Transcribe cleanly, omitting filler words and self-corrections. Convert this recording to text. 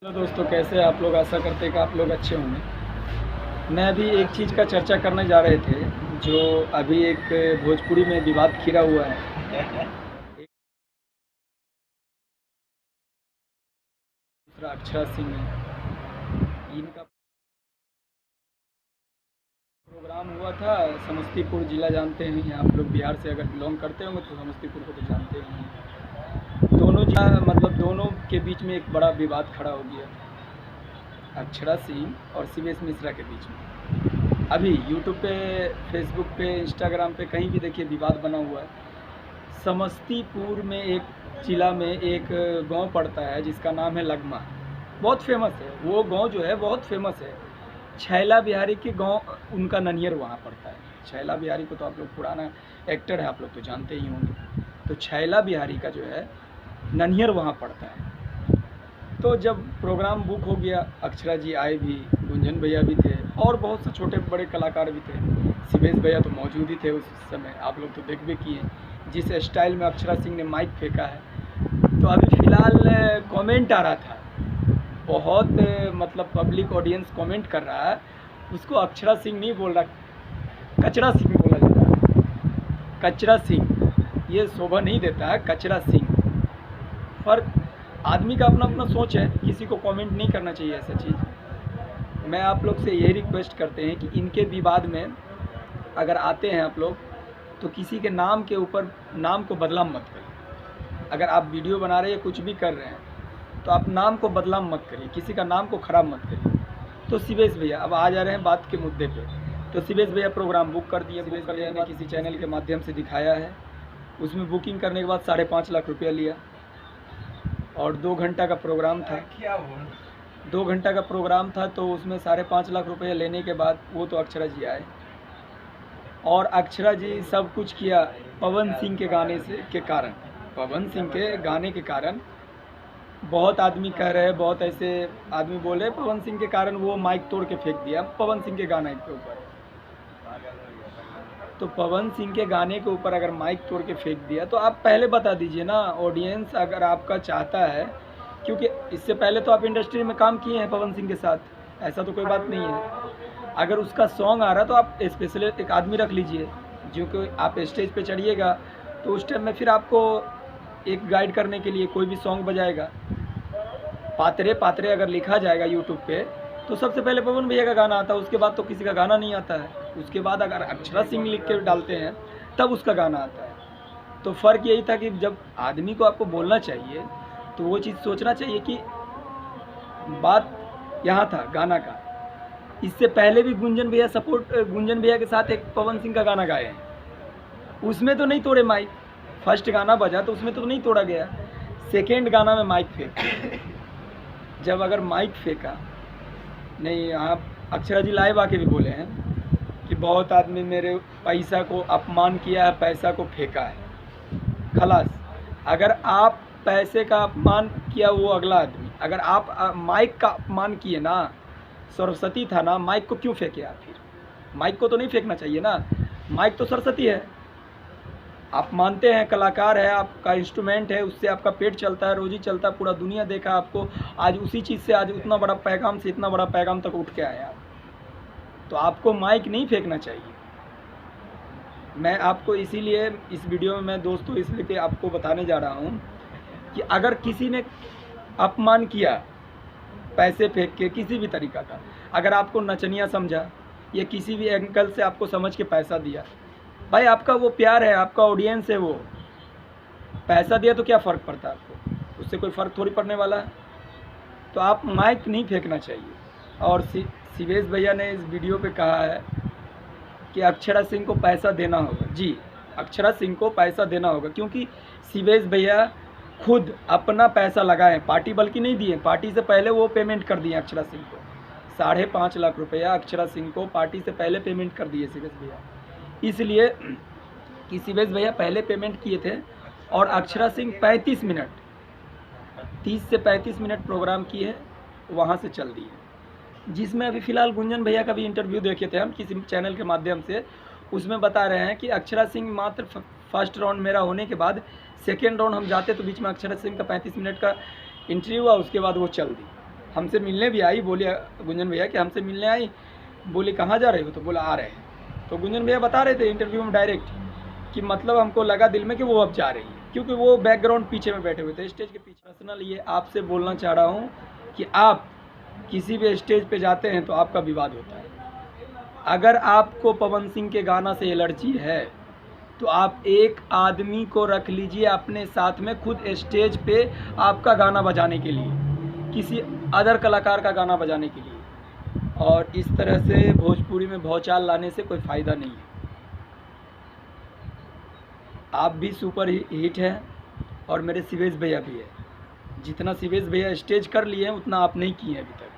Hello दोस्तों, कैसे हैं आप लोग। आशा करते हैं कि आप लोग अच्छे होंगे। मैं अभी एक चीज़ का चर्चा करने जा रहे थे, जो अभी एक भोजपुरी में विवाद छिड़ा हुआ है। एक दूसरा अक्षरा सिंह है। इनका प्रोग्राम हुआ था समस्तीपुर ज़िला, जानते हैं आप लोग। बिहार से अगर बिलोंग करते होंगे तो समस्तीपुर को तो जानते हैं। दोनों जिला मतलब दोनों के बीच में एक बड़ा विवाद खड़ा हो गया, अक्षरा सिंह और शिवेश मिश्रा के बीच में। अभी यूट्यूब पे, फेसबुक पे, इंस्टाग्राम पे कहीं भी देखिए विवाद बना हुआ है। समस्तीपुर में एक जिला में एक गांव पड़ता है जिसका नाम है लगमा। बहुत फेमस है वो गांव, जो है बहुत फेमस है। छैला बिहारी के गांव, उनका ननियर वहाँ पड़ता है। छैला बिहारी को तो आप लोग, पुराना एक्टर है, आप लोग तो जानते ही होंगे। तो छैला बिहारी का जो है ननियर वहाँ पड़ता है। तो जब प्रोग्राम बुक हो गया, अक्षरा जी आए भी, गुंजन भैया भी थे और बहुत से छोटे बड़े कलाकार भी थे। शिवेश भैया तो मौजूद ही थे उस समय, आप लोग तो देख भी किए जिस स्टाइल में अक्षरा सिंह ने माइक फेंका है। तो अभी फ़िलहाल कमेंट आ रहा था, बहुत मतलब पब्लिक ऑडियंस कमेंट कर रहा है, उसको अक्षरा सिंह नहीं बोल रहा, कचरा सिंह बोला जाता है। कचरा सिंह ये शोभा नहीं देता है, कचरा सिंह। फ़र्क, आदमी का अपना अपना सोच है, किसी को कमेंट नहीं करना चाहिए ऐसा चीज़। मैं आप लोग से यही रिक्वेस्ट करते हैं कि इनके विवाद में अगर आते हैं आप लोग, तो किसी के नाम के ऊपर नाम को बदनाम मत करिए। अगर आप वीडियो बना रहे हैं, कुछ भी कर रहे हैं, तो आप नाम को बदनाम मत करिए, किसी का नाम को ख़राब मत करिए। तो शिवेश भैया अब आ जा रहे हैं बात के मुद्दे पे। तो शिवेश भैया प्रोग्राम बुक कर दिए। शिवेश भैया ने किसी चैनल के माध्यम से दिखाया है, उसमें बुकिंग करने के बाद 5.5 लाख रुपया लिया और 2 घंटा का प्रोग्राम था। 2 घंटा का प्रोग्राम था, तो उसमें 5.5 लाख रुपये लेने के बाद वो तो अक्षरा जी आए और अक्षरा जी सब कुछ किया पवन सिंह के गाने से के कारण। पवन सिंह के गाने के कारण बहुत आदमी कह रहे हैं, बहुत ऐसे आदमी बोले पवन सिंह के कारण वो माइक तोड़ के फेंक दिया पवन सिंह के गाने के ऊपर। तो पवन सिंह के गाने के ऊपर अगर माइक तोड़ के फेंक दिया, तो आप पहले बता दीजिए ना। ऑडियंस अगर आपका चाहता है, क्योंकि इससे पहले तो आप इंडस्ट्री में काम किए हैं पवन सिंह के साथ, ऐसा तो कोई बात नहीं है। अगर उसका सॉन्ग आ रहा है तो आप स्पेशल एक आदमी रख लीजिए, जो कि आप स्टेज पे चढ़िएगा तो उस टाइम में फिर आपको एक गाइड करने के लिए कोई भी सॉन्ग बजाएगा। पातरे पातरे अगर लिखा जाएगा यूट्यूब पे, तो सबसे पहले पवन भैया का गाना आता है, उसके बाद तो किसी का गाना नहीं आता है। उसके बाद अगर अक्षरा सिंह लिख के डालते हैं तब उसका गाना आता है। तो फ़र्क यही था कि जब आदमी को आपको बोलना चाहिए तो वो चीज़ सोचना चाहिए कि बात यहाँ था गाना का। इससे पहले भी गुंजन भैया के साथ एक पवन सिंह का गाना गाए हैं, उसमें तो नहीं तोड़े माइक। फर्स्ट गाना बजा तो उसमें तो नहीं तोड़ा गया, सेकेंड गाना में माइक फेंका। जब अगर माइक फेंका नहीं, आप अक्षरा जी लाइव आके भी बोले हैं कि बहुत आदमी मेरे पैसा को अपमान किया है, पैसा को फेंका है। खलास, अगर आप पैसे का अपमान किया वो अगला आदमी, अगर आप माइक का अपमान किए ना, सरस्वती था ना, माइक को क्यों फेंके आप? फिर माइक को तो नहीं फेंकना चाहिए ना, माइक तो सरस्वती है। आप मानते हैं कलाकार है, आपका इंस्ट्रूमेंट है, उससे आपका पेट चलता है, रोजी चलता है, पूरा दुनिया देखा आपको। आज उसी चीज़ से आज उतना बड़ा पैगाम से इतना बड़ा पैगाम तक उठ के आए आप, तो आपको माइक नहीं फेंकना चाहिए। मैं आपको इसीलिए इस वीडियो में मैं दोस्तों इसलिए आपको बताने जा रहा हूँ कि अगर किसी ने अपमान किया पैसे फेंक के किसी भी तरीका का, अगर आपको नचनिया समझा या किसी भी एंगल से आपको समझ के पैसा दिया, भाई आपका वो प्यार है, आपका ऑडियंस है, वो पैसा दिया तो क्या फ़र्क पड़ता है आपको? उससे कोई फ़र्क थोड़ी पड़ने वाला है। तो आप माइक नहीं फेंकना चाहिए। और शिवेश भैया ने इस वीडियो पे कहा है कि अक्षरा सिंह को पैसा देना होगा। जी, अक्षरा सिंह को पैसा देना होगा, क्योंकि शिवेश भैया खुद अपना पैसा लगाए, पार्टी बल्कि नहीं दिए, पार्टी से पहले वो पेमेंट कर दिए अक्षरा सिंह को। 5.5 लाख रुपया अक्षरा सिंह को पार्टी से पहले पेमेंट कर दिए शिवेश भैया, इसलिए कि शिवेश भैया पहले पेमेंट किए थे। और अक्षरा सिंह 35 मिनट, 30 से 35 मिनट प्रोग्राम किए, वहाँ से चल दिए। जिसमें अभी फ़िलहाल गुंजन भैया का भी इंटरव्यू देखे थे हम किसी चैनल के माध्यम से, उसमें बता रहे हैं कि अक्षरा सिंह मात्र फर्स्ट राउंड मेरा होने के बाद सेकेंड राउंड हम जाते तो बीच में अक्षरा सिंह का 35 मिनट का इंटरव्यू हुआ, उसके बाद वो चल दी। हमसे मिलने भी आई, बोली गुंजन भैया कि हमसे मिलने आई, बोली कहाँ जा रहे हो, तो बोला आ रहे हैं। तो गुंजन भैया बता रहे थे इंटरव्यू में डायरेक्ट कि मतलब हमको लगा दिल में कि वो अब जा रही है, क्योंकि वो बैकग्राउंड पीछे में बैठे हुए थे, स्टेज के पीछे। पर्सनल ये आपसे बोलना चाह रहा हूँ कि आप किसी भी स्टेज पे जाते हैं तो आपका विवाद होता है। अगर आपको पवन सिंह के गाना से एलर्जी है तो आप एक आदमी को रख लीजिए अपने साथ में, खुद स्टेज पे आपका गाना बजाने के लिए, किसी अदर कलाकार का गाना बजाने के लिए। और इस तरह से भोजपुरी में भौचाल लाने से कोई फ़ायदा नहीं है। आप भी सुपर हिट हैं और मेरे शिवेश भैया भी है। जितना शिवेश भैया स्टेज कर लिए हैं उतना आप नहीं किए हैं अभी तक।